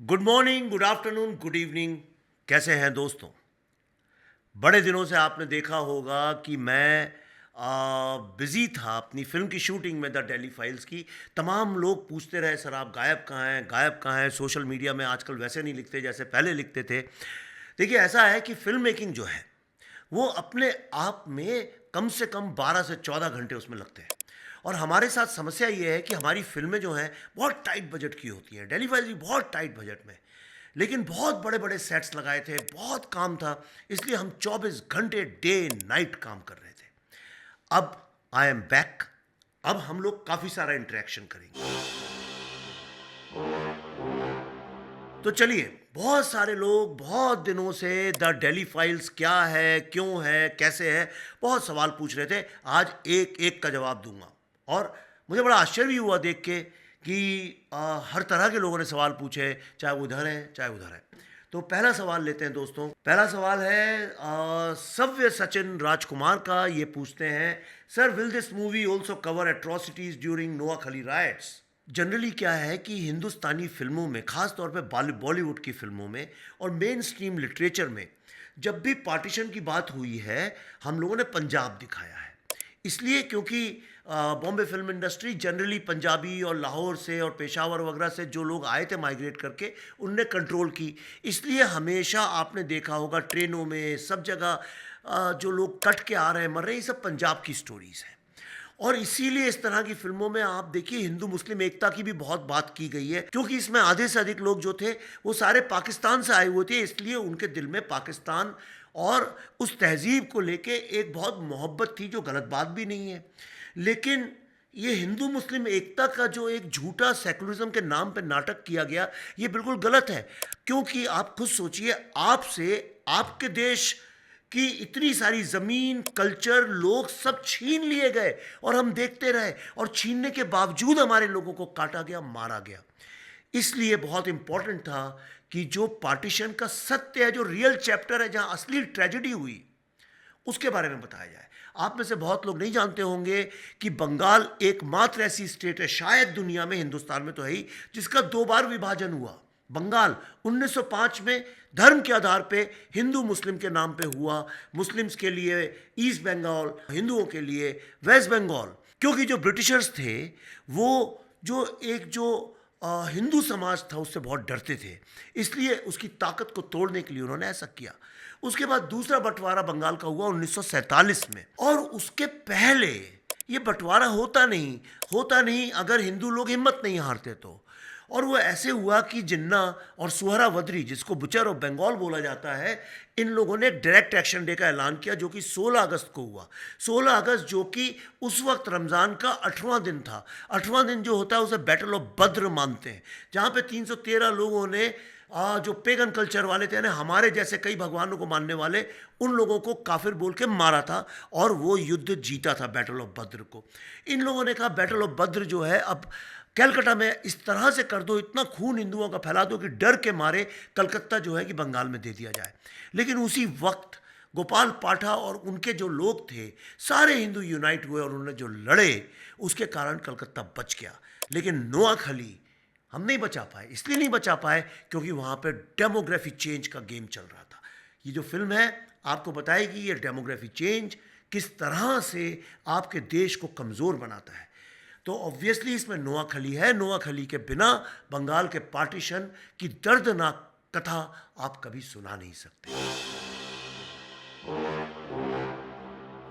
Good morning, good afternoon, good evening. कैसे हैं दोस्तों? बड़े दिनों से आपने देखा होगा कि मैं बिज़ी था अपनी फ़िल्म की शूटिंग में, द डेली फाइल्स की। तमाम लोग पूछते रहे, सर आप गायब कहाँ हैं, गायब कहाँ हैं? सोशल मीडिया में आजकल वैसे नहीं लिखते जैसे पहले लिखते थे। देखिए, ऐसा है कि फ़िल्म मेकिंग जो है वो अपने आप में कम से कम 12 से 14 घंटे उसमें लगते हैं। और हमारे साथ समस्या ये है कि हमारी फ़िल्में जो हैं बहुत टाइट बजट की होती हैं। डेली फाइल्स भी बहुत टाइट बजट में, लेकिन बहुत बड़े-बड़े सेट्स लगाए थे, बहुत काम था, इसलिए हम 24 घंटे डे नाइट काम कर रहे थे। अब आई एम बैक। अब हम लोग काफ़ी सारा इंटरेक्शन करेंगे। तो चलिए, बहुत सारे लोग बहुत दिनों से द डेली फाइल्स क्या है, क्यों है, कैसे है, बहुत सवाल पूछ रहे थे। आज एक-एक का जवाब दूँगा। और मुझे बड़ा आश्चर्य भी हुआ देख के कि हर तरह के लोगों ने सवाल पूछे, चाहे वो इधर हैं, चाहे उधर हैं। तो पहला सवाल लेते हैं दोस्तों। पहला सवाल है सव्य सचिन राजकुमार का। ये पूछते हैं, sir will this movie also cover atrocities during Noakhali rights? Generally क्या है कि हिंदुस्तानी फिल्मों में, ख़ास तौर पे बॉलीवुड की फिल्मों में और मेन स्ट्रीम लिटरेचर में, जब भी पार्टीशन की बात हुई है, हम लोगों ने पंजाब दिखाया है। इसलिए क्योंकि Bombay film industry generally Punjabi और लाहौर से और पेशावर वगैरह से जो लोग आए थे माइग्रेट करके, उनने कंट्रोल की। इसलिए हमेशा आपने देखा होगा ट्रेनों में, सब जगह जो लोग कट के आ रहे हैं, मर रहे हैं, ये सब पंजाब की स्टोरीज़ हैं। और इसीलिए इस तरह की फिल्मों में आप देखिए हिंदू मुस्लिम एकता की भी बहुत बात की गई है, क्योंकि इसमें आधे से अधिक लोग जो थे वो सारे पाकिस्तान से आए हुए थे, इसलिए उनके दिल में पाकिस्तान और उस तहजीब को लेके एक बहुत मोहब्बत थी, जो गलत बात भी नहीं है। लेकिन ये हिंदू मुस्लिम एकता का जो एक झूठा सेकुलरिज्म के नाम पे नाटक किया गया, ये बिल्कुल गलत है। क्योंकि आप खुद सोचिए, आपसे आपके देश कि इतनी सारी ज़मीन, कल्चर, लोग सब छीन लिए गए और हम देखते रहे, और छीनने के बावजूद हमारे लोगों को काटा गया, मारा गया। इसलिए बहुत इंपॉर्टेंट था कि जो पार्टीशन का सत्य है, जो रियल चैप्टर है, जहां असली ट्रेजेडी हुई, उसके बारे में बताया जाए। आप में से बहुत लोग नहीं जानते होंगे कि बंगाल एकमात्र ऐसी स्टेट है, शायद दुनिया में, हिंदुस्तान में तो है ही, जिसका 2 बार विभाजन हुआ। बंगाल 1905 में धर्म के आधार पे हिंदू मुस्लिम के नाम पे हुआ। मुस्लिम्स के लिए ईस्ट बंगाल, हिंदुओं के लिए वेस्ट बंगाल। क्योंकि जो ब्रिटिशर्स थे वो जो हिंदू समाज था उससे बहुत डरते थे, इसलिए उसकी ताकत को तोड़ने के लिए उन्होंने ऐसा किया। उसके बाद दूसरा बंटवारा बंगाल का हुआ 1947 में, और उसके पहले ये बंटवारा होता नहीं अगर हिंदू लोग हिम्मत नहीं हारते तो। और वो ऐसे हुआ कि जिन्ना और सुहरावर्दी, जिसको बुचर ऑफ बंगाल बोला जाता है, इन लोगों ने डायरेक्ट एक्शन डे का ऐलान किया, जो कि 16 अगस्त को हुआ। 16 अगस्त जो कि उस वक्त रमज़ान का 8वां दिन था। 8वां दिन जो होता है उसे बैटल ऑफ बद्र मानते हैं, जहाँ पे 313 लोगों ने जो पेगन कल्चर वाले थे, यानी हमारे जैसे कई भगवानों को मानने वाले, उन लोगों को काफिर बोल के मारा था, और वो युद्ध जीता था बैटल ऑफ बद्र को। इन लोगों ने कहा बैटल ऑफ बद्र जो है, अब कलकत्ता में इस तरह से कर दो, इतना खून हिंदुओं का फैला दो कि डर के मारे कलकत्ता जो है कि बंगाल में दे दिया जाए। लेकिन उसी वक्त गोपाल पाठा और उनके जो लोग थे, सारे हिंदू यूनाइट हुए और उन्होंने जो लड़े, उसके कारण कलकत्ता बच गया। लेकिन नोआखली हम नहीं बचा पाए। इसलिए नहीं बचा पाए क्योंकि वहाँ पे डेमोग्राफी चेंज का गेम चल रहा था। ये जो फिल्म है आपको बताएगी ये डेमोग्राफी चेंज किस तरह से आपके देश को कमज़ोर बनाता है। तो ऑब्वियसली इसमें नोआखली है। नोआखली के बिना बंगाल के पार्टीशन की दर्दनाक कथा आप कभी सुना नहीं सकते।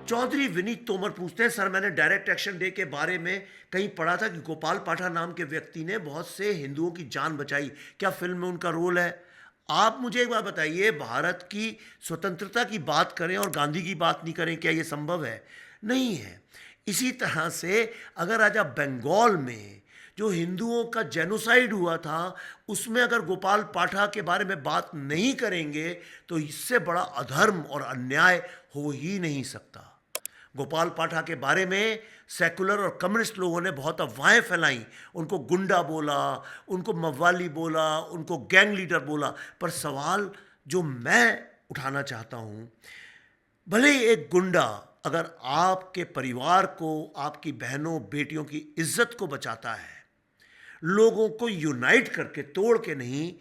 चौधरी विनीत तोमर पूछते हैं, सर मैंने डायरेक्ट एक्शन डे के बारे में कहीं पढ़ा था कि गोपाल पाठा नाम के व्यक्ति ने बहुत से हिंदुओं की जान बचाई, क्या फिल्म में उनका रोल है? आप मुझे एक बात बताइए, भारत की स्वतंत्रता की बात करें और गांधी की बात नहीं करें, क्या ये संभव है? नहीं है। इसी तरह से अगर आज आप बंगाल में जो हिंदुओं का जेनोसाइड हुआ था, उसमें अगर गोपाल पाठा के बारे में बात नहीं करेंगे तो इससे बड़ा अधर्म और अन्याय हो ही नहीं सकता। गोपाल पाठा के बारे में सेकुलर और कम्युनिस्ट लोगों ने बहुत अफवाहें फैलाई, उनको गुंडा बोला, उनको मव्वाली बोला, उनको गैंग लीडर बोला। पर सवाल जो मैं उठाना चाहता हूँ, भले ही एक गुंडा अगर आपके परिवार को, आपकी बहनों बेटियों की इज्जत को बचाता है, लोगों को यूनाइट करके, तोड़ के नहीं,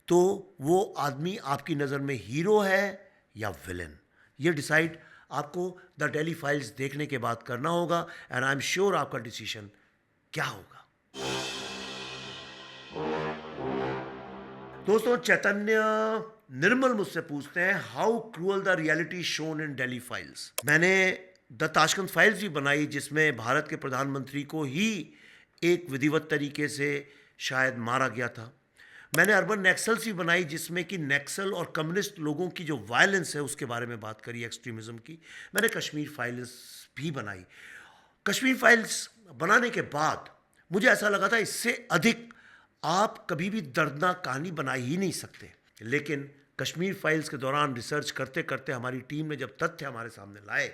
तो वो आदमी आपकी नज़र में हीरो है या विलेन, ये डिसाइड आपको द डेली फाइल्स देखने के बाद करना होगा। एंड आई एम श्योर आपका डिसीजन क्या होगा। दोस्तों, चैतन्य निर्मल मुझसे पूछते हैं, how cruel the reality shown in daily files. मैंने द ताशकंद फाइल्स भी बनाई, जिसमें भारत के प्रधानमंत्री को ही एक विधिवत तरीके से शायद मारा गया था। मैंने अर्बन नक्सल्स भी बनाई, जिसमें कि नक्सल और कम्युनिस्ट लोगों की जो वायलेंस है उसके बारे में बात करी, एक्सट्रीमिज्म की। मैंने कश्मीर फाइल्स भी बनाई। कश्मीर फाइल्स बनाने के बाद मुझे ऐसा लगा था इससे अधिक आप कभी भी दर्दनाक कहानी बना ही नहीं सकते। लेकिन कश्मीर फाइल्स के दौरान रिसर्च करते करते हमारी टीम ने जब तथ्य हमारे सामने लाए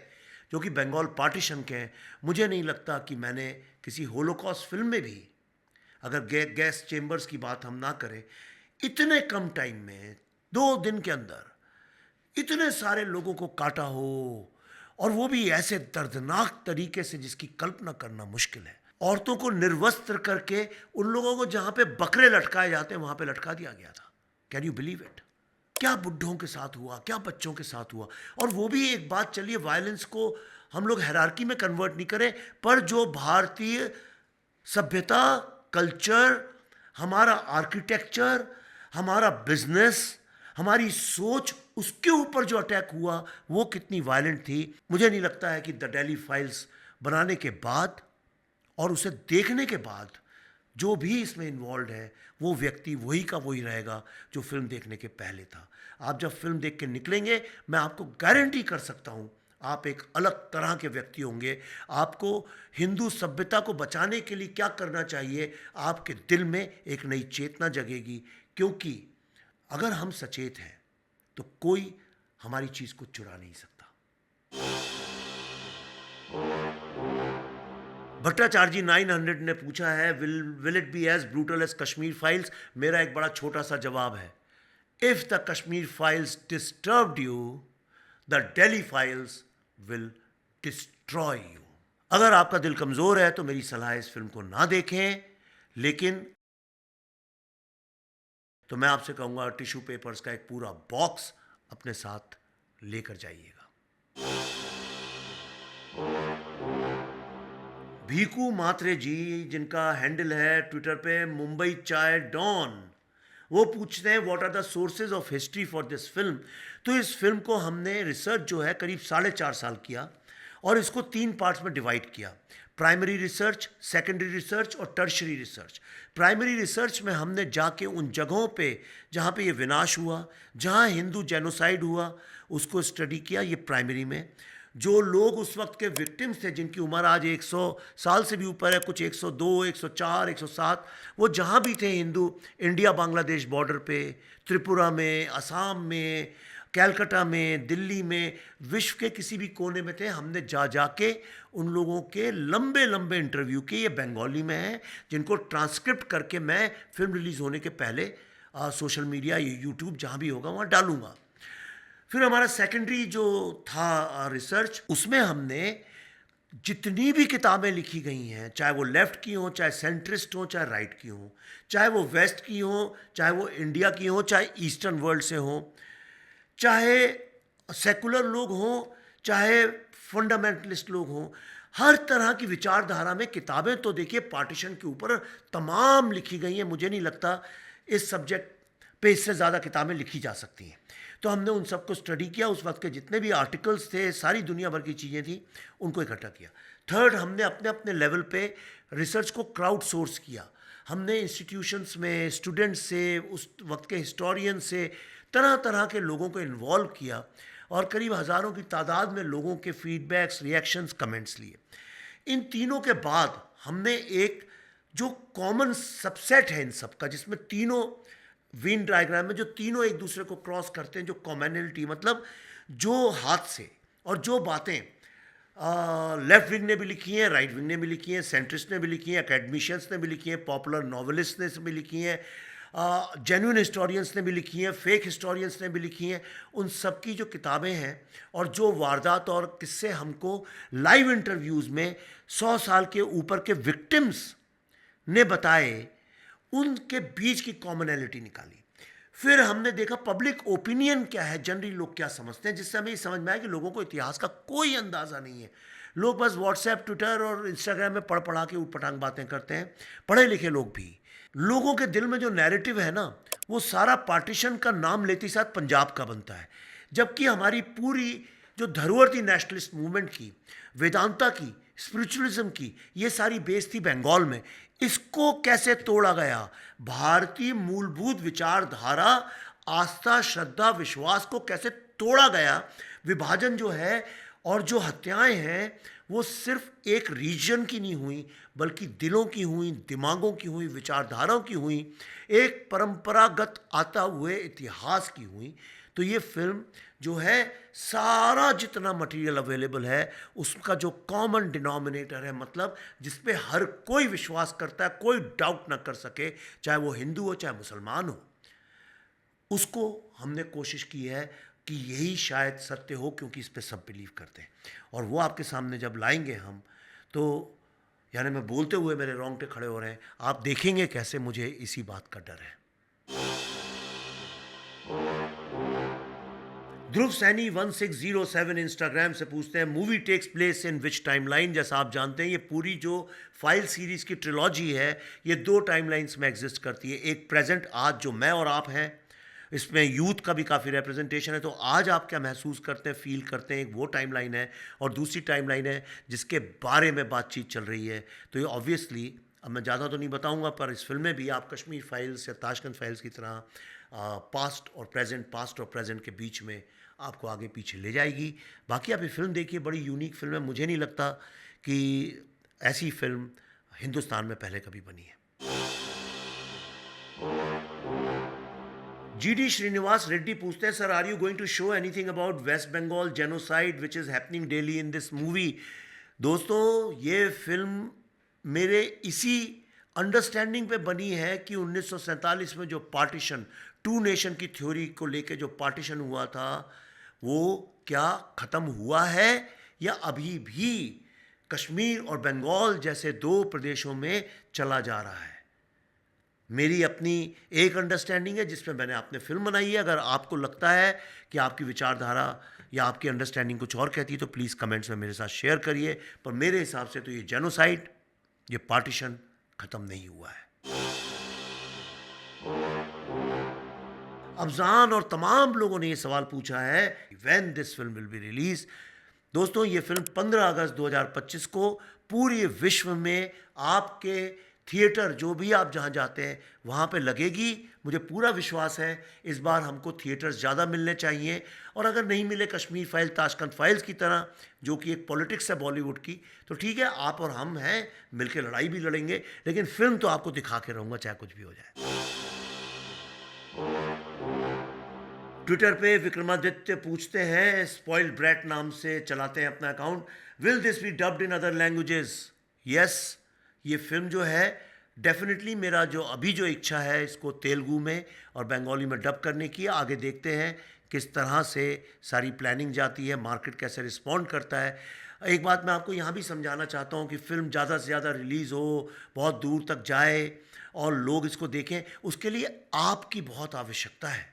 जो कि बंगाल पार्टीशन के हैं, मुझे नहीं लगता कि मैंने किसी होलोकॉस्ट फिल्म में भी, अगर गैस चेम्बर्स की बात हम ना करें, इतने कम टाइम में 2 दिन के अंदर इतने सारे लोगों को काटा हो, और वो भी ऐसे दर्दनाक तरीके से जिसकी कल्पना करना मुश्किल है। औरतों को निर्वस्त्र करके उन लोगों को जहां पे बकरे लटकाए जाते हैं वहां पे लटका दिया गया था। Can you believe it? क्या बुढ़ों के साथ हुआ, क्या बच्चों के साथ हुआ। और वो भी एक बात, चलिए वायलेंस को हम लोग हायरार्की में कन्वर्ट नहीं करें, पर जो भारतीय सभ्यता, कल्चर, हमारा आर्किटेक्चर, हमारा बिजनेस, हमारी सोच, उसके ऊपर जो अटैक हुआ वो कितनी वायलेंट थी। मुझे नहीं लगता है कि द डेली फाइल्स बनाने के बाद और उसे देखने के बाद जो भी इसमें इन्वॉल्व है वो व्यक्ति वही का वही रहेगा जो फिल्म देखने के पहले था। आप जब फिल्म देख के निकलेंगे, मैं आपको गारंटी कर सकता हूँ आप एक अलग तरह के व्यक्ति होंगे। आपको हिंदू सभ्यता को बचाने के लिए क्या करना चाहिए, आपके दिल में एक नई चेतना जगेगी। क्योंकि अगर हम सचेत हैं तो कोई हमारी चीज को चुरा नहीं सकता। भट्टाचार्य जी 900 ने पूछा है, will it be as brutal as Kashmir files. मेरा एक बड़ा छोटा सा जवाब है, if the Kashmir files disturbed you, the Delhi files will destroy you. अगर आपका दिल कमजोर है तो मेरी सलाह है इस फिल्म को ना देखें, लेकिन तो मैं आपसे कहूंगा टिश्यू पेपर्स का एक पूरा बॉक्स अपने साथ लेकर जाइएगा। भीकू मात्रे जी, जिनका हैंडल है ट्विटर पे मुंबई चाय डॉन, वो पूछते हैं what are the sources of history for this film. तो इस फिल्म को हमने रिसर्च जो है करीब 4.5 साल किया और इसको 3 पार्ट्स में डिवाइड किया, प्राइमरी रिसर्च, सेकेंडरी रिसर्च और टर्शरी रिसर्च। प्राइमरी रिसर्च में हमने जाके उन जगहों पे जहाँ पे ये विनाश हुआ, जहाँ हिंदू जेनोसाइड हुआ, उसको स्टडी किया, ये प्राइमरी में। जो लोग उस वक्त के विक्टिम्स थे, जिनकी उम्र आज 100 साल से भी ऊपर है, कुछ 102, 104, 107, वो जहाँ भी थे हिंदू, इंडिया बांग्लादेश बॉर्डर पे, त्रिपुरा में, असम में, कैलकाटा में, दिल्ली में, विश्व के किसी भी कोने में थे, हमने जा के उन लोगों के लंबे लंबे इंटरव्यू किए। ये बंगाली में है, जिनको ट्रांसक्रिप्ट करके मैं फिल्म रिलीज़ होने के पहले सोशल मीडिया, यूट्यूब, जहाँ भी होगा वहाँ डालूंगा। फिर हमारा सेकेंडरी जो था रिसर्च, उसमें हमने जितनी भी किताबें लिखी गई हैं, चाहे वो लेफ्ट की हों, चाहे सेंट्रिस्ट हों, चाहे राइट की हों, चाहे वो वेस्ट की हों, चाहे वो इंडिया की हों, चाहे ईस्टर्न वर्ल्ड से हों, चाहे सेकुलर लोग हों, चाहे फंडामेंटलिस्ट लोग हों, हर तरह की विचारधारा में किताबें तो देखिए पार्टीशन के ऊपर तमाम लिखी गई हैं। मुझे नहीं लगता इस सब्जेक्ट पे इससे ज़्यादा किताबें लिखी जा सकती हैं। तो हमने उन सबको स्टडी किया, उस वक्त के जितने भी आर्टिकल्स थे, सारी दुनिया भर की चीज़ें थी, उनको इकट्ठा किया। थर्ड, हमने अपने अपने लेवल पे रिसर्च को क्राउड सोर्स किया। हमने इंस्टीट्यूशंस में स्टूडेंट्स से, उस वक्त के हिस्टोरियन से, तरह तरह के लोगों को इन्वॉल्व किया और करीब हज़ारों की तादाद में लोगों के फीडबैक्स, रिएक्शंस, कमेंट्स लिए। इन तीनों के बाद हमने एक जो कॉमन सबसेट है इन सब का, जिसमें तीनों वेन डायग्राम में जो तीनों एक दूसरे को क्रॉस करते हैं, जो कॉमनलिटी, मतलब जो हाथ से और जो बातें लेफ्ट विंग ने भी लिखी हैं, राइट विंग ने भी लिखी हैं, सेंट्रिस्ट ने भी लिखी हैं, एकेडमिशियंस ने भी लिखी हैं, पॉपुलर नॉवलिस्ट ने भी लिखी हैं, जेन्युइन हिस्टोरियंस ने भी लिखी हैं, फेक हिस्टोरियंस ने भी लिखी हैं, उन सब की जो किताबें हैं और जो वारदात और किस्से हमको लाइव इंटरव्यूज़ में 100 साल के ऊपर के विक्टिम्स ने बताए, उनके बीच की कॉमनैलिटी निकाली। फिर हमने देखा पब्लिक ओपिनियन क्या है, जनरली लोग क्या समझते हैं, जिससे हमें ये समझ में आया कि लोगों को इतिहास का कोई अंदाज़ा नहीं है। लोग बस व्हाट्सएप, ट्विटर और इंस्टाग्राम में पढ़ पढ़ा के ऊटपटांग बातें करते हैं, पढ़े लिखे लोग भी। लोगों के दिल में जो नैरेटिव है ना, वो सारा पार्टीशन का नाम लेते ही साथ पंजाब का बनता है। जबकि हमारी पूरी जो धरोहर थी नेशनलिस्ट मूवमेंट की, वेदांता की, स्पिरिचुअलिज्म की, ये सारी बेस थी बंगाल में। इसको कैसे तोड़ा गया? भारतीय मूलभूत विचारधारा, आस्था, श्रद्धा, विश्वास को कैसे तोड़ा गया? विभाजन जो है और जो हत्याएं हैं वो सिर्फ एक रीजन की नहीं हुई, बल्कि दिलों की हुई, दिमागों की हुई, विचारधाराओं की हुई, एक परंपरागत आता हुए इतिहास की हुई। तो ये फिल्म जो है, सारा जितना मटेरियल अवेलेबल है उसका जो कॉमन डिनोमिनेटर है, मतलब जिस पे हर कोई विश्वास करता है, कोई डाउट ना कर सके, चाहे वो हिंदू हो चाहे मुसलमान हो, उसको हमने कोशिश की है कि यही शायद सत्य हो, क्योंकि इस पे सब बिलीव करते हैं। और वो आपके सामने जब लाएंगे हम, तो यानी मैं बोलते हुए मेरे रोंगटे खड़े हो रहे हैं, आप देखेंगे कैसे मुझे इसी बात का डर है। ध्रुव सैनी 1607 इंस्टाग्राम से पूछते हैं, movie takes place in which timeline? जैसा आप जानते हैं ये पूरी जो फाइल सीरीज की ट्रिलॉजी है, ये 2 टाइमलाइंस में एग्जिस्ट करती है। एक प्रेजेंट, आज जो मैं और आप हैं, इसमें यूथ का भी काफ़ी रिप्रेजेंटेशन है, तो आज आप क्या महसूस करते हैं, फील करते हैं, वो टाइमलाइन है। और दूसरी टाइमलाइन है जिसके बारे में बातचीत चल रही है। तो ये ऑब्वियसली, अब मैं ज़्यादा तो नहीं बताऊंगा, पर इस फिल्म में भी आप कश्मीर फाइल्स या ताशकंद फाइल्स की तरह पास्ट और प्रेजेंट के बीच में आपको आगे पीछे ले जाएगी। बाकी आप ये फिल्म देखिए, बड़ी यूनिक फिल्म है। मुझे नहीं लगता कि ऐसी फिल्म हिंदुस्तान में पहले कभी बनी है। जीडी श्रीनिवास रेड्डी पूछते हैं, sir are you going to show anything about West Bengal genocide which is happening daily in this movie? दोस्तों, ये फिल्म मेरे इसी अंडरस्टैंडिंग पे बनी है कि 1947 में जो पार्टीशन, टू नेशन की थ्योरी को लेके जो पार्टीशन हुआ था, वो क्या ख़त्म हुआ है या अभी भी कश्मीर और बंगाल जैसे 2 प्रदेशों में चला जा रहा है। मेरी अपनी एक अंडरस्टैंडिंग है जिसमें मैंने आपने फिल्म बनाई है। अगर आपको लगता है कि आपकी विचारधारा या आपकी अंडरस्टैंडिंग कुछ और कहती है तो प्लीज़ कमेंट्स में मेरे साथ शेयर करिए। पर मेरे हिसाब से तो ये जेनोसाइड, ये पार्टीशन ख़त्म नहीं हुआ है। अफजान और तमाम लोगों ने ये सवाल पूछा है, when this film will be release? दोस्तों, ये फिल्म 15 अगस्त 2025 को पूरे विश्व में आपके थिएटर, जो भी आप जहां जाते हैं वहां पे लगेगी। मुझे पूरा विश्वास है इस बार हमको थिएटर्स ज़्यादा मिलने चाहिए। और अगर नहीं मिले कश्मीर फाइल, ताशकंद फाइल्स की तरह, जो कि एक पॉलिटिक्स है बॉलीवुड की, तो ठीक है, आप और हम हैं, मिलकर लड़ाई भी लड़ेंगे, लेकिन फिल्म तो आपको दिखा के रहूँगा चाहे कुछ भी हो जाए। ट्विटर पे विक्रमादित्य पूछते हैं, स्पॉइल्ड ब्रैट नाम से चलाते हैं अपना account, will this be dubbed in other languages? Yes, ये फिल्म जो है डेफिनेटली, मेरा जो अभी जो इच्छा है इसको तेलुगु में और बंगाली में डब करने की। आगे देखते हैं किस तरह से सारी प्लानिंग जाती है, मार्केट कैसे रिस्पॉन्ड करता है। एक बात मैं आपको यहाँ भी समझाना चाहता हूँ कि फ़िल्म ज़्यादा से ज़्यादा रिलीज़ हो, बहुत दूर तक जाए और लोग इसको देखें, उसके लिए आपकी बहुत आवश्यकता है।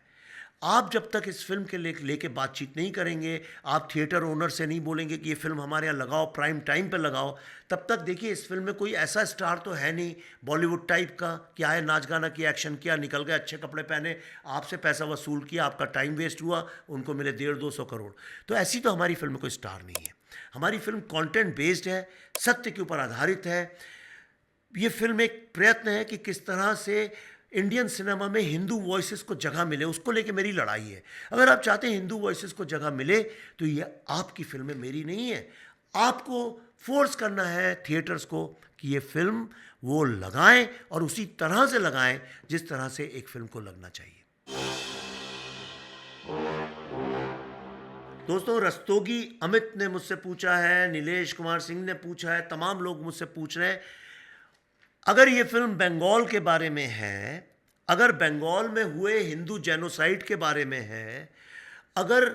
आप जब तक इस फिल्म के लेके बातचीत नहीं करेंगे, आप थिएटर ओनर से नहीं बोलेंगे कि ये फिल्म हमारे यहाँ लगाओ, प्राइम टाइम पे लगाओ, तब तक देखिए इस फिल्म में कोई ऐसा स्टार तो है नहीं बॉलीवुड टाइप का कि आए, नाच गाना किया, एक्शन किया, निकल गए, अच्छे कपड़े पहने, आपसे पैसा वसूल किया, आपका टाइम वेस्ट हुआ, उनको मिले 150-200 करोड़। तो ऐसी तो हमारी फिल्म में कोई स्टार नहीं है। हमारी फिल्म कंटेंट बेस्ड है, सत्य के ऊपर आधारित है। ये फिल्म एक प्रयत्न है कि किस तरह से इंडियन सिनेमा में हिंदू वॉइसेस को जगह मिले, उसको लेके मेरी लड़ाई है। अगर आप चाहते हैं हिंदू वॉइसेस को जगह मिले, तो ये आपकी फिल्म है, मेरी नहीं है। आपको फोर्स करना है थिएटर्स को कि ये फिल्म वो लगाएं और उसी तरह से लगाएं जिस तरह से एक फिल्म को लगना चाहिए। दोस्तों, रस्तोगी अमित ने मुझसे पूछा है, नीलेश कुमार सिंह ने पूछा है, तमाम लोग मुझसे पूछ रहे हैं, अगर ये फिल्म बंगाल के बारे में है, अगर बंगाल में हुए हिंदू जेनोसाइड के बारे में है, अगर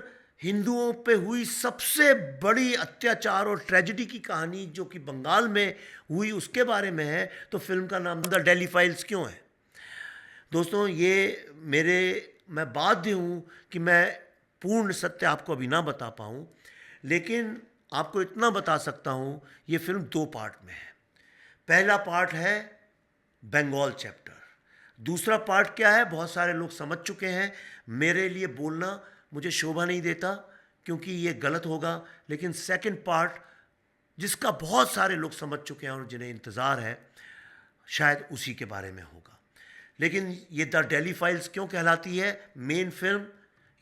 हिंदुओं पे हुई सबसे बड़ी अत्याचार और ट्रेजेडी की कहानी जो कि बंगाल में हुई उसके बारे में है, तो फिल्म का नाम द दिल्ली फाइल्स क्यों है? दोस्तों, ये मेरे मैं बाध्य हूँ कि मैं पूर्ण सत्य आपको अभी ना बता पाऊँ, लेकिन आपको इतना बता सकता हूँ, ये फ़िल्म 2 पार्ट में है। पहला पार्ट है बंगाल चैप्टर। दूसरा पार्ट क्या है, बहुत सारे लोग समझ चुके हैं। मेरे लिए बोलना मुझे शोभा नहीं देता क्योंकि ये गलत होगा, लेकिन सेकंड पार्ट जिसका बहुत सारे लोग समझ चुके हैं और जिन्हें इंतज़ार है, शायद उसी के बारे में होगा। लेकिन ये द डेली फाइल्स क्यों कहलाती है मेन फिल्म,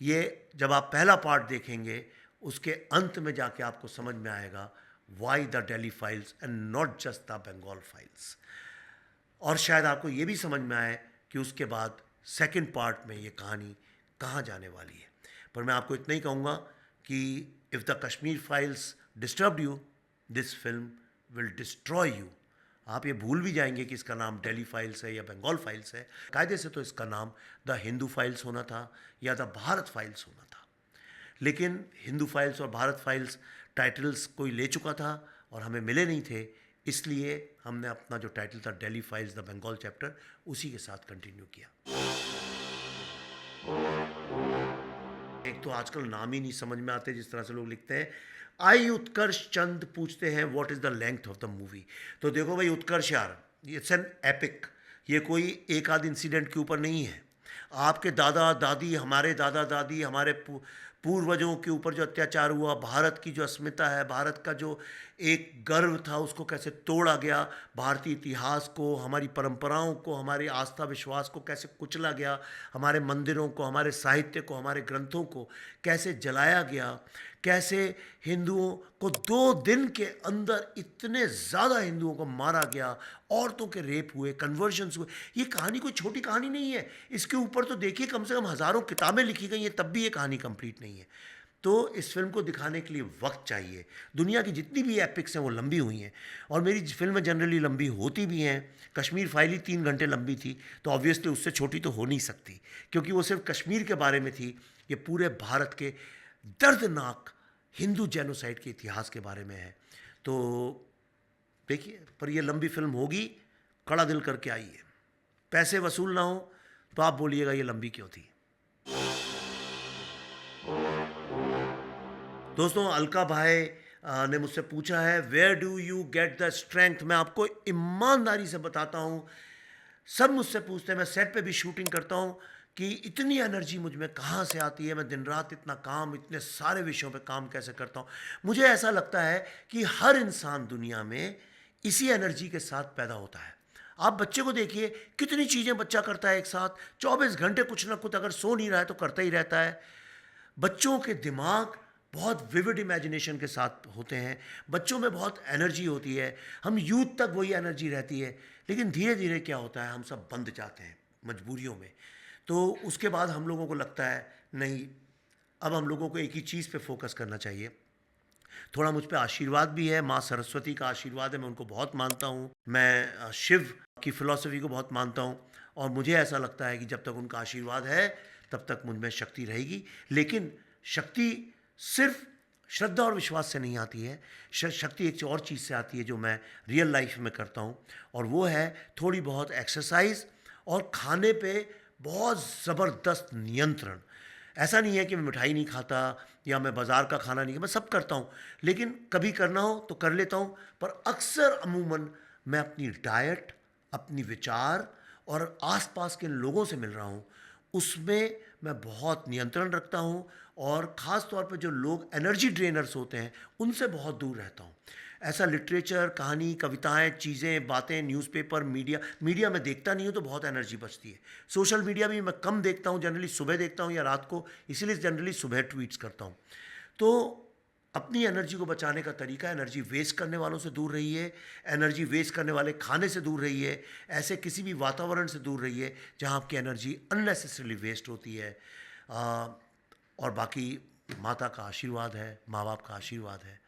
ये जब आप पहला पार्ट देखेंगे उसके अंत में जाके आपको समझ में आएगा why the Delhi files and not just the Bengal files. और शायद आपको ये भी समझ में आए कि उसके बाद सेकंड पार्ट में ये कहानी कहाँ जाने वाली है। पर मैं आपको इतना ही कहूँगा कि if the Kashmir files disturb you, this film will destroy you. आप ये भूल भी जाएंगे कि इसका नाम डेली फाइल्स है या बंगाल फाइल्स है। कायदे से तो इसका नाम द हिंदू फाइल्स होना था या द भारत फाइल्स होना था, लेकिन हिंदू फाइल्स और भारत फाइल्स टाइटल्स कोई ले चुका था और हमें मिले नहीं थे, इसलिए हमने अपना जो टाइटल था Delhi files the Bengal chapter उसी के साथ कंटिन्यू किया। एक तो आजकल नाम ही नहीं समझ में आते जिस तरह से लोग लिखते हैं। आई उत्कर्ष चंद पूछते हैं what is the length of the movie. तो देखो भाई उत्कर्ष यार, इट्स एन एपिक। ये कोई एक आध इंसिडेंट के ऊपर नहीं है। आपके दादा दादी, हमारे दादा दादी, हमारे पूर्वजों के ऊपर जो अत्याचार हुआ, भारत की जो अस्मिता है, भारत का जो एक गर्व था, उसको कैसे तोड़ा गया, भारतीय इतिहास को, हमारी परंपराओं को, हमारी आस्था विश्वास को कैसे कुचला गया, हमारे मंदिरों को, हमारे साहित्य को, हमारे ग्रंथों को कैसे जलाया गया, कैसे हिंदुओं को 2 दिन के अंदर इतने ज़्यादा हिंदुओं को मारा गया, औरतों के रेप हुए, कन्वर्जन्स हुए। ये कहानी कोई छोटी कहानी नहीं है। इसके ऊपर तो देखिए कम से कम हज़ारों किताबें लिखी गई हैं, तब भी ये कहानी कंप्लीट नहीं है। तो इस फिल्म को दिखाने के लिए वक्त चाहिए। दुनिया की जितनी भी एपिक्स हैं वो लंबी हुई हैं और मेरी फिल्में जनरली लंबी होती भी हैं। कश्मीर फाइल ही 3 घंटे लंबी थी, तो ऑब्वियसली उससे छोटी तो हो नहीं सकती, क्योंकि वो सिर्फ कश्मीर के बारे में थी। ये पूरे भारत के दर्दनाक हिंदू जेनोसाइड के इतिहास के बारे में है। तो देखिए, पर ये लंबी फिल्म होगी, कड़ा दिल करके आइए। पैसे वसूल ना हो तो आप बोलिएगा ये लंबी क्यों थी। दोस्तों, अलका भाई ने मुझसे पूछा है where do you get the strength. मैं आपको ईमानदारी से बताता हूँ, सब मुझसे पूछते हैं, मैं सेट पे भी शूटिंग करता हूँ, कि इतनी एनर्जी मुझ में कहाँ से आती है, मैं दिन रात इतना काम, इतने सारे विषयों पे काम कैसे करता हूँ। मुझे ऐसा लगता है कि हर इंसान दुनिया में इसी एनर्जी के साथ पैदा होता है। आप बच्चे को देखिए, कितनी चीज़ें बच्चा करता है एक साथ, 24 घंटे कुछ ना कुछ, अगर सो नहीं रहा है तो करता ही रहता है। बच्चों के दिमाग बहुत विविड इमेजिनेशन के साथ होते हैं, बच्चों में बहुत एनर्जी होती है, हम यूथ तक वही एनर्जी रहती है, लेकिन धीरे धीरे क्या होता है, हम सब बंध जाते हैं मजबूरियों में। तो उसके बाद हम लोगों को लगता है नहीं, अब हम लोगों को एक ही चीज़ पे फोकस करना चाहिए। थोड़ा मुझ पे आशीर्वाद भी है, माँ सरस्वती का आशीर्वाद है, मैं उनको बहुत मानता हूँ। मैं शिव की फ़िलॉसफी को बहुत मानता हूँ और मुझे ऐसा लगता है कि जब तक उनका आशीर्वाद है तब तक मुझ में शक्ति रहेगी। लेकिन शक्ति सिर्फ श्रद्धा और विश्वास से नहीं आती है। शक्ति एक और चीज़ से आती है जो मैं रियल लाइफ में करता हूँ, और वो है थोड़ी बहुत एक्सरसाइज और खाने पे बहुत ज़बरदस्त नियंत्रण। ऐसा नहीं है कि मैं मिठाई नहीं खाता या मैं बाज़ार का खाना नहीं, मैं सब करता हूँ, लेकिन कभी करना हो तो कर लेता हूँ। पर अक्सर अमूमन मैं अपनी डाइट, अपनी विचार और आसपास के लोगों से मिल रहा हूँ, उसमें मैं बहुत नियंत्रण रखता हूँ, और ख़ास तौर पे जो लोग एनर्जी ड्रेनर्स होते हैं उनसे बहुत दूर रहता हूँ। ऐसा लिटरेचर, कहानी, कविताएं, चीज़ें, बातें, न्यूज़पेपर, मीडिया में देखता नहीं हूँ तो बहुत एनर्जी बचती है। सोशल मीडिया भी मैं कम देखता हूँ, जनरली सुबह देखता हूँ या रात को, इसीलिए जनरली सुबह ट्वीट्स करता हूँ। तो अपनी एनर्जी को बचाने का तरीका, एनर्जी वेस्ट करने वालों से दूर रहिए, एनर्जी वेस्ट करने वाले खाने से दूर रहिए, ऐसे किसी भी वातावरण से दूर रहिए जहाँ आपकी एनर्जी अननेसेसरीली वेस्ट होती है। और बाकी माता का आशीर्वाद है, माँ बाप का आशीर्वाद है,